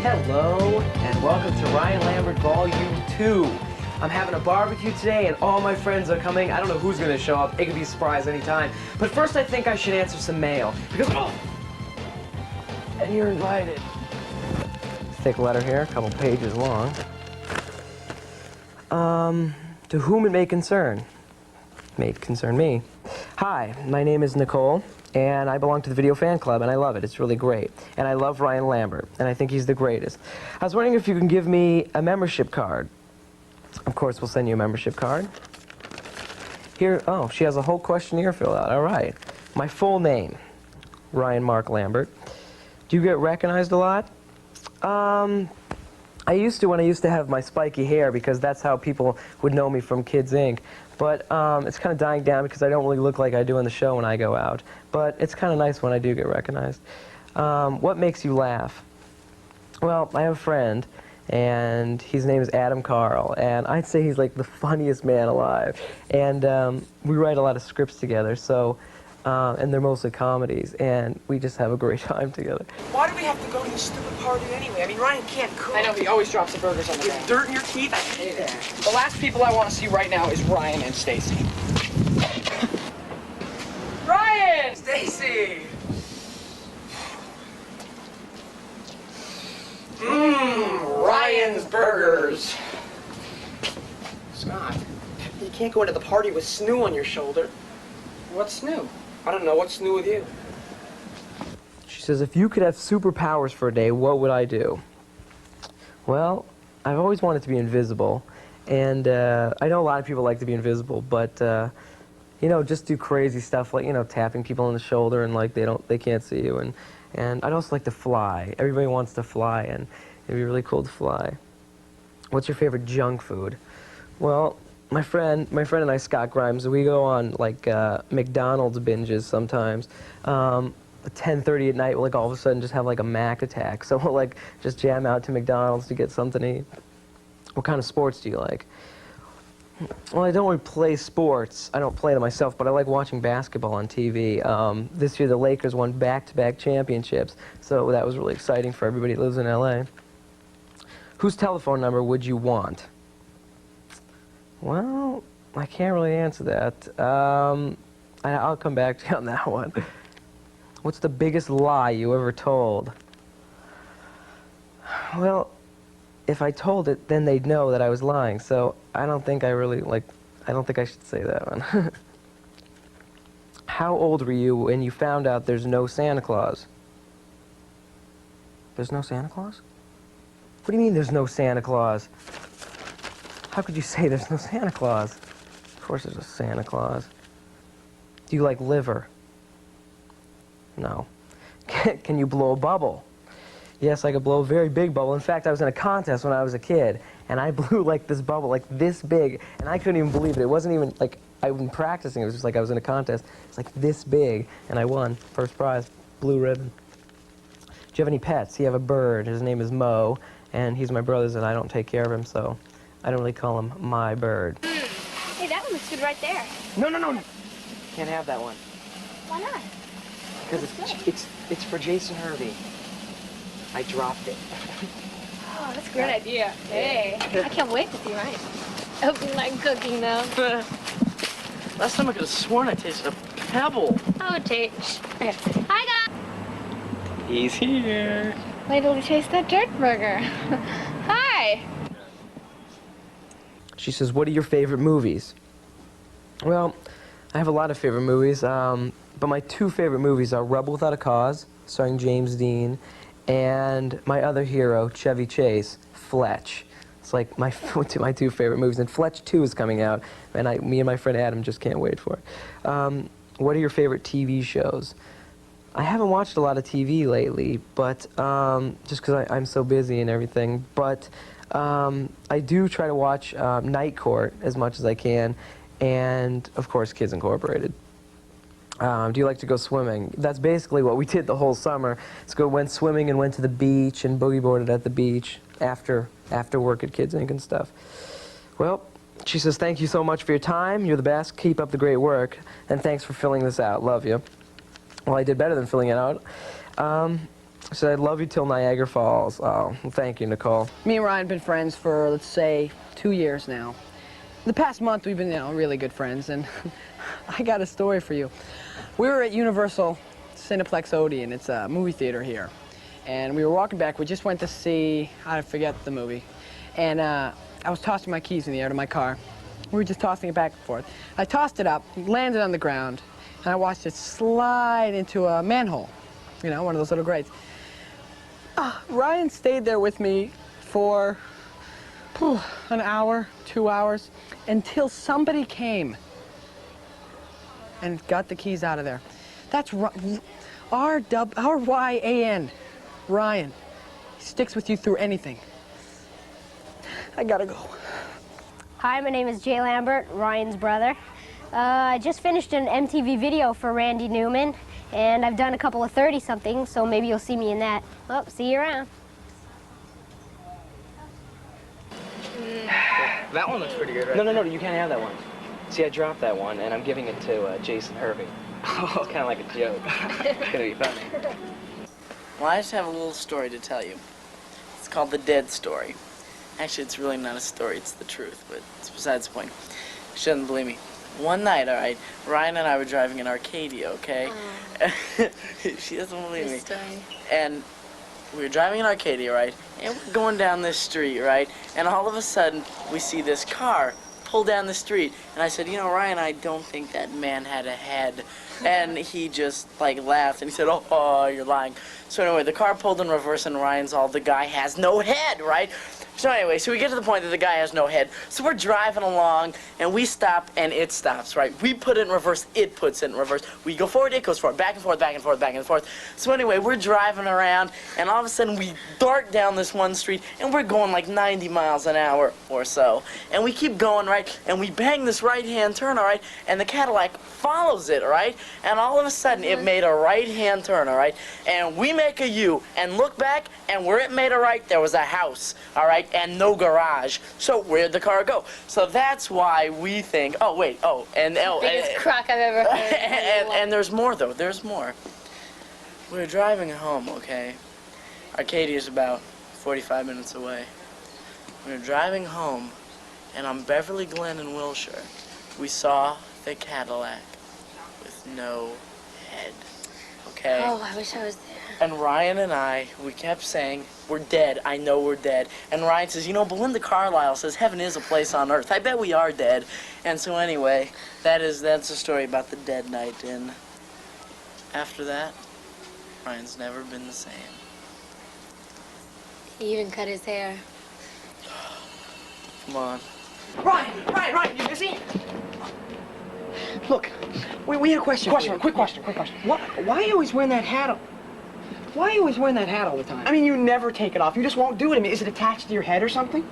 Hello, and welcome to Ryan Lambert Volume 2. I'm having a barbecue today, and all my friends are coming. I don't know who's going to show up. It could be a surprise anytime. But first, I think I should answer some mail. Because, and you're invited. Thick letter here, a couple pages long. To whom it may concern. May concern me. Hi, my name is Nicole, and I belong to the Video Fan Club, and I love it. It's really great. And I love Ryan Lambert, and I think he's the greatest. I was wondering if you can give me a membership card. Of course, we'll send you a membership card. Here, oh, she has a whole questionnaire filled out. All right. My full name, Ryan Mark Lambert. Do you get recognized a lot? I used to when I used to have my spiky hair because that's how people would know me from Kids Inc. But it's kind of dying down because I don't really look like I do in the show when I go out. But it's kind of nice when I do get recognized. What makes you laugh? Well, I have a friend, and his name is Adam Carl, and I'd say he's like the funniest man alive. And we write a lot of scripts together, so and they're mostly comedies, and we just have a great time together. Why do we have to go to this stupid party anyway? I mean, Ryan can't cook. I know, he always drops the burgers on the ground. Dirt in your teeth? I hate that. The last people I want to see right now is Ryan and Stacy. Ryan! Stacy! Ryan's burgers. Scott, you can't go into the party with snoo on your shoulder. What's new? I don't know. What's new with you? She says, if you could have superpowers for a day, what would I do? Well, I've always wanted to be invisible, and I know a lot of people like to be invisible, but you know, just do crazy stuff like, you know, tapping people on the shoulder and like they can't see you, and I'd also like to fly. Everybody wants to fly, and it'd be really cool to fly. What's your favorite junk food? Well, my friend and I, Scott Grimes, we go on like McDonald's binges sometimes. At 10:30 at night, we'll like all of a sudden just have like a Mac attack. So we'll like just jam out to McDonald's to get something to eat. What kind of sports do you like? Well, I don't really play sports. I don't play them myself, but I like watching basketball on TV. This year the Lakers won back-to-back championships, so that was really exciting for everybody that lives in LA. Whose telephone number would you want? Well, I can't really answer that. I'll come back to you on that one. What's the biggest lie you ever told? Well, if I told it, then they'd know that I was lying, so I don't think I don't think I should say that one. How old were you when you found out there's no Santa Claus? There's no Santa Claus? What do you mean there's no Santa Claus? How could you say there's no Santa Claus? Of course there's a Santa Claus. Do you like liver? No. Can you blow a bubble? Yes, I could blow a very big bubble. In fact, I was in a contest when I was a kid, and I blew like this bubble, like this big, and I couldn't even believe it. It wasn't even like I've been practicing. It was just like I was in a contest. It's like this big, and I won. First prize, blue ribbon. Do you have any pets? You have a bird. His name is Mo, and he's my brother's, and I don't take care of him, so I don't really call him my bird. Hey, that one looks good right there. No. Can't have that one. Why not? Because it's for Jason Hervey. I dropped it. Oh, that's a great idea. Hey, I can't wait to see Ryan. I hope you like cooking, though. Last time I could have sworn I tasted a pebble. Oh, Tate. Hi, guys. He's here. Wait till we taste that dirt burger. Hi. She says, what are your favorite movies? Well, I have a lot of favorite movies, but my two favorite movies are Rebel Without a Cause, starring James Dean, and my other hero, Chevy Chase, Fletch. It's like my two favorite movies, and Fletch 2 is coming out, and me and my friend Adam just can't wait for it. What are your favorite TV shows? I haven't watched a lot of TV lately, but just because I'm so busy and everything, but I do try to watch Night Court as much as I can, and of course Kids Incorporated. Do you like to go swimming? That's basically what we did the whole summer. Went swimming and went to the beach and boogie boarded at the beach after work at Kids Inc. and stuff. Well, she says, thank you so much for your time. You're the best. Keep up the great work. And thanks for filling this out. Love you. Well, I did better than filling it out. I said, I love you till Niagara Falls. Oh, well, thank you, Nicole. Me and Ryan have been friends for, let's say, 2 years now. The past month, we've been, really good friends, and I got a story for you. We were at Universal Cineplex Odeon. It's a movie theater here. And we were walking back. We just went to see, I forget the movie. And I was tossing my keys in the air to my car. We were just tossing it back and forth. I tossed it up, landed on the ground, and I watched it slide into a manhole. One of those little grates. Ryan stayed there with me for an hour, 2 hours, until somebody came and got the keys out of there. That's R-Y-A-N, Ryan. He sticks with you through anything. I gotta go. Hi, my name is Jay Lambert, Ryan's brother. I just finished an MTV video for Randy Newman, and I've done a couple of 30-somethings, so maybe you'll see me in that. Well, see you around. That one looks pretty good, right? No, you can't have that one. See, I dropped that one, and I'm giving it to Jason Hervey. It's kind of like a joke. It's gonna be funny. Well, I just have a little story to tell you. It's called The Dead Story. Actually, it's really not a story, it's the truth, but it's besides the point. You shouldn't believe me. One night, all right, Ryan and I were driving in Arcadia, okay? She doesn't believe me. And we were driving in Arcadia, right? And we're going down this street, right? And all of a sudden, we see this car pull down the street. And I said, Ryan, I don't think that man had a head. And he just, laughed. And he said, oh, you're lying. So anyway, the car pulled in reverse, and Ryan's all, the guy has no head, right? So anyway, we get to the point that the guy has no head. So we're driving along, and we stop, and it stops, right? We put it in reverse, it puts it in reverse. We go forward, it goes forward, back and forth, back and forth, back and forth. So anyway, we're driving around, and all of a sudden we dart down this one street, and we're going 90 miles an hour or so. And we keep going, right? And we bang this right-hand turn, all right? And the Cadillac follows it, all right? And all of a sudden, it made a right-hand turn, all right? And we make a U, and look back, and where it made a right, there was a house, all right? And no garage. So where'd the car go? So that's why we think, Biggest crock I've ever heard. and there's more, though. There's more. We were driving home, okay? Arcadia's about 45 minutes away. We were driving home, and on Beverly Glen in Wilshire, we saw the Cadillac with no head, okay? Oh, I wish I was there. And Ryan and I, we kept saying, we're dead, I know we're dead. And Ryan says, Belinda Carlisle says heaven is a place on earth. I bet we are dead. And so anyway, that's a story about the dead night. And after that, Ryan's never been the same. He even cut his hair. Come on. Ryan, you busy? Look, we had a question. Quick question. Why are you always wearing that hat? Why are you always wearing that hat all the time? I mean, you never take it off. You just won't do it. I mean, is it attached to your head or something?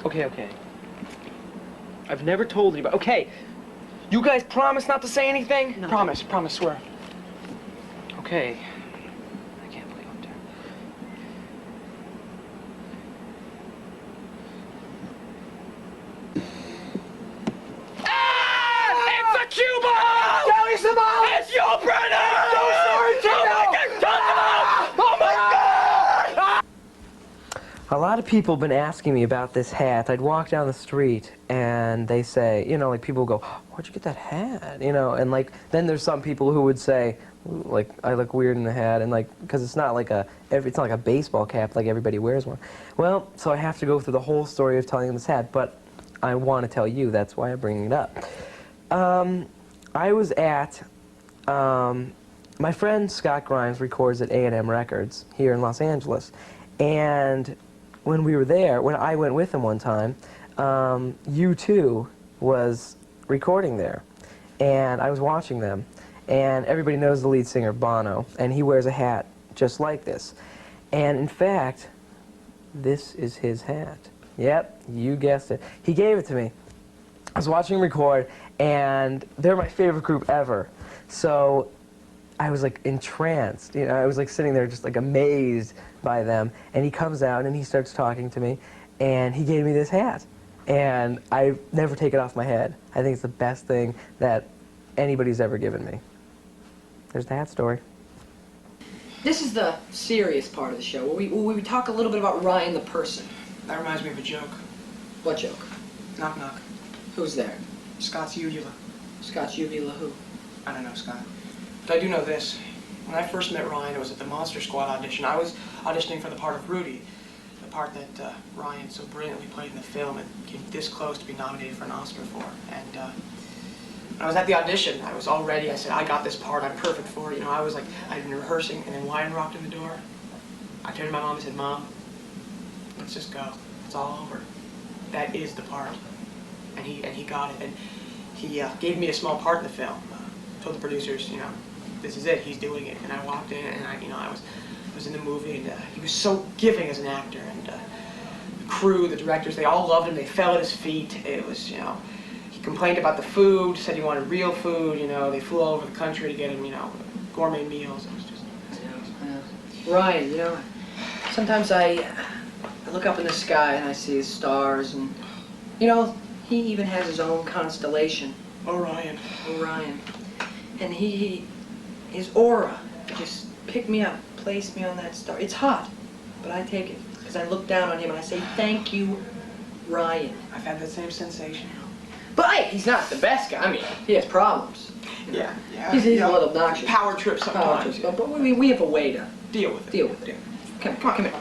Okay. I've never told anybody. Okay, you guys promise not to say anything? No. Promise, swear. Okay. I can't believe I'm doing. It's a cue ball! Kelly Simone! It's your brother! A lot of people have been asking me about this hat. I'd walk down the street and they say, people go, where'd you get that hat? And then there's some people who would say, I look weird in the hat, and because it's not like it's not like a baseball cap like everybody wears one. Well, so I have to go through the whole story of telling them this hat, but I want to tell you, that's why I'm bringing it up. I was at, my friend Scott Grimes records at A&M Records here in Los Angeles, and when we were there, when I went with him one time, U2 was recording there, and I was watching them, and everybody knows the lead singer, Bono, and he wears a hat just like this. And in fact, this is his hat. Yep, you guessed it. He gave it to me. I was watching him record, and they're my favorite group ever. So I was entranced. I was sitting there just amazed by them. And he comes out and he starts talking to me, and he gave me this hat. And I've never taken it off my head. I think it's the best thing that anybody's ever given me. There's the hat story. This is the serious part of the show, where we talk a little bit about Ryan the person. That reminds me of a joke. What joke? Knock knock. Who's there? Scott's uvula. Scott's uvula who? I don't know, Scott. But I do know this. When I first met Ryan, it was at the Monster Squad audition. I was auditioning for the part of Rudy, the part that Ryan so brilliantly played in the film and came this close to be nominated for an Oscar for. And when I was at the audition, I was all ready. I said, I got this part. I'm perfect for it. You know, I'd been rehearsing, and then Ryan rocked in the door. I turned to my mom and said, Mom, let's just go. It's all over. That is the part. And he got it. And he gave me a small part in the film. Told the producers, you know, this is it. He's doing it. And I walked in, and I was in the movie, and he was so giving as an actor. And the crew, the directors, they all loved him. They fell at his feet. It was, you know, he complained about the food, said he wanted real food. You know, they flew all over the country to get him, you know, gourmet meals. It was just. Ryan, you know, sometimes I look up in the sky and I see his stars, and you know, he even has his own constellation. Orion. Orion. And his aura just picked me up, placed me on that star. It's hot, but I take it because I look down on him and I say, thank you, Ryan. I've had that same sensation. But hey, he's not the best guy. I mean, he has problems. Yeah. He's a little obnoxious. Power trip sometimes. But we have a way to Deal with it. deal with it. Come here.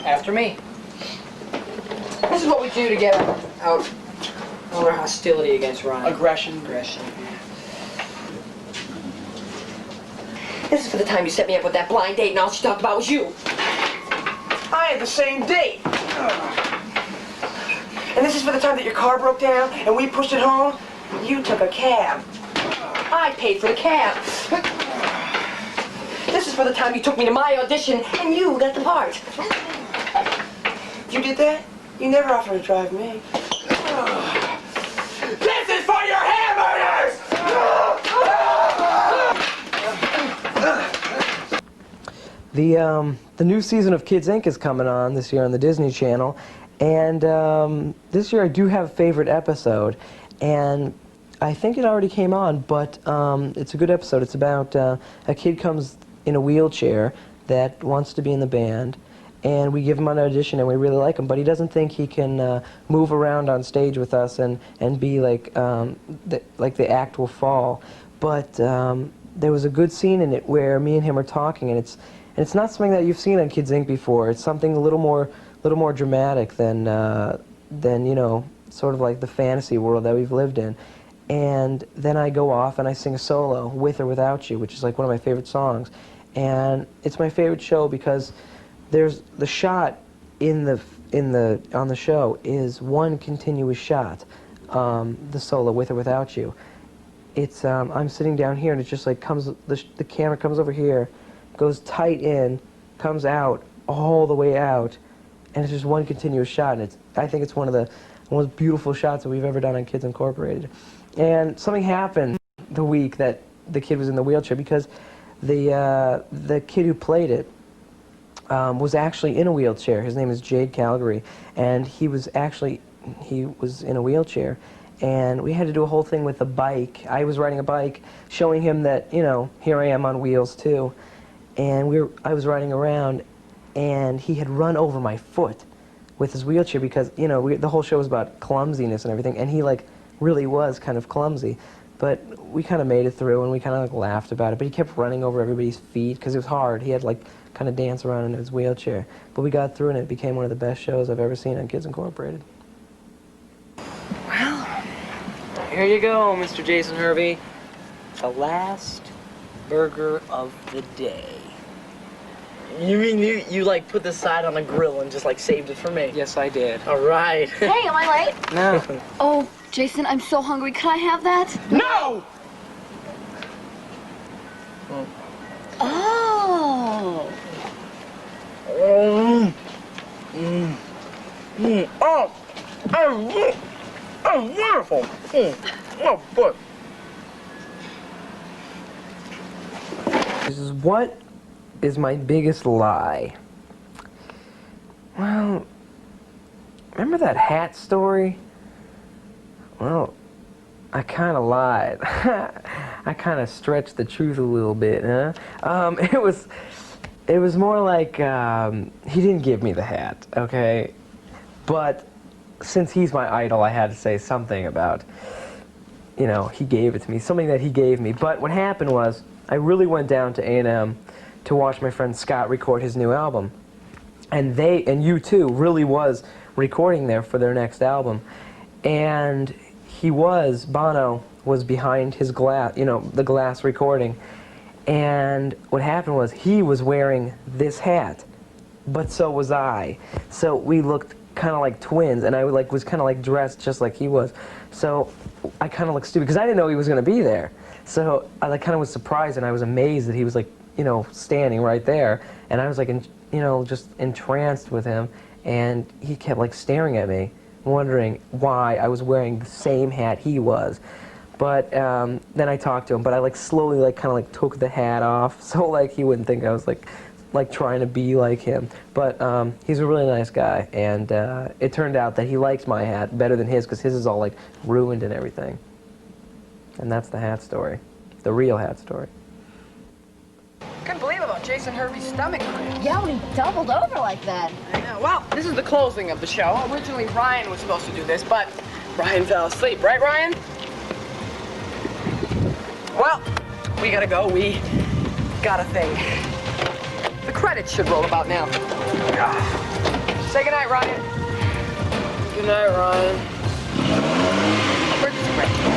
After me. This is what we do to get out our hostility against Ryan. Aggression. This is for the time you set me up with that blind date and all she talked about was you. I had the same date. And this is for the time that your car broke down and we pushed it home. You took a cab. I paid for the cab. This is for the time you took me to my audition and you got the part. You did that? You never offered to drive me. This is for your hamburgers! The new season of Kids Inc. is coming on this year on the Disney Channel, and this year I do have a favorite episode, and I think it already came on, but it's a good episode. It's about a kid comes in a wheelchair that wants to be in the band, and we give him an audition and we really like him, but he doesn't think he can move around on stage with us and be like the act will fall. But there was a good scene in it where me and him are talking, and it's not something that you've seen on Kids Inc. before. It's something a little more dramatic than you know, sort of like the fantasy world that we've lived in. And then I go off and I sing a solo, With or Without You, which is like one of my favorite songs. And it's my favorite show because there's the shot on the show is one continuous shot, the solo With or Without You. It's I'm sitting down here and it just like comes, the camera comes over here, goes tight in, comes out all the way out, and it's just one continuous shot. And I think it's one of the most beautiful shots that we've ever done on Kids Incorporated. And something happened the week that the kid was in the wheelchair because the kid who played it was actually in a wheelchair. His name is Jade Calgary, and he was in a wheelchair, and we had to do a whole thing with a bike. I was riding a bike, showing him that, you know, here I am on wheels too, and I was riding around, and he had run over my foot with his wheelchair because, you know, the whole show was about clumsiness and everything, and he like really was kind of clumsy. But we kind of made it through, and we kind of like laughed about it. But he kept running over everybody's feet because it was hard. He had like kind of dance around in his wheelchair. But we got through, and it became one of the best shows I've ever seen on Kids Incorporated. Well, here you go, Mr. Jason Hervey. The last burger of the day. You mean you like put this side on the grill and just like saved it for me? Yes, I did. All right. Hey, am I late? No. Oh, Jason, I'm so hungry. Can I have that? No! Oh. Oh, wonderful. Oh, boy. This is what is my biggest lie? Well, remember that hat story? Well, I kind of lied. I kind of stretched the truth a little bit, huh? It was more like he didn't give me the hat, okay? But since he's my idol, I had to say something about, you know, he gave it to me, something that he gave me. But what happened was, I really went down to A&M to watch my friend Scott record his new album. And U2 really was recording there for their next album. And Bono was behind his glass, you know, the glass recording. And what happened was, he was wearing this hat, but so was I. So we looked kind of like twins, and I was kind of like dressed just like he was. So I kind of looked stupid, because I didn't know he was going to be there. So I kind of was surprised, and I was amazed that he was like, you know, standing right there. And I was like, you know, just entranced with him. And he kept like staring at me, wondering why I was wearing the same hat he was. But then I talked to him, but I like slowly kind of like took the hat off, so like he wouldn't think I was like trying to be like him. But he's a really nice guy, and it turned out that he likes my hat better than his, because his is all like ruined and everything. And that's the hat story, the real hat story. Couldn't believe about Jason Hervey's stomach cramp. Yeah, when he doubled over like that. I know. Well, this is the closing of the show. Originally, Ryan was supposed to do this, but Ryan fell asleep. Right, Ryan? Well, we gotta go. We got a thing. The credits should roll about now. Say goodnight, Ryan. Good night, Ryan. Where's the script?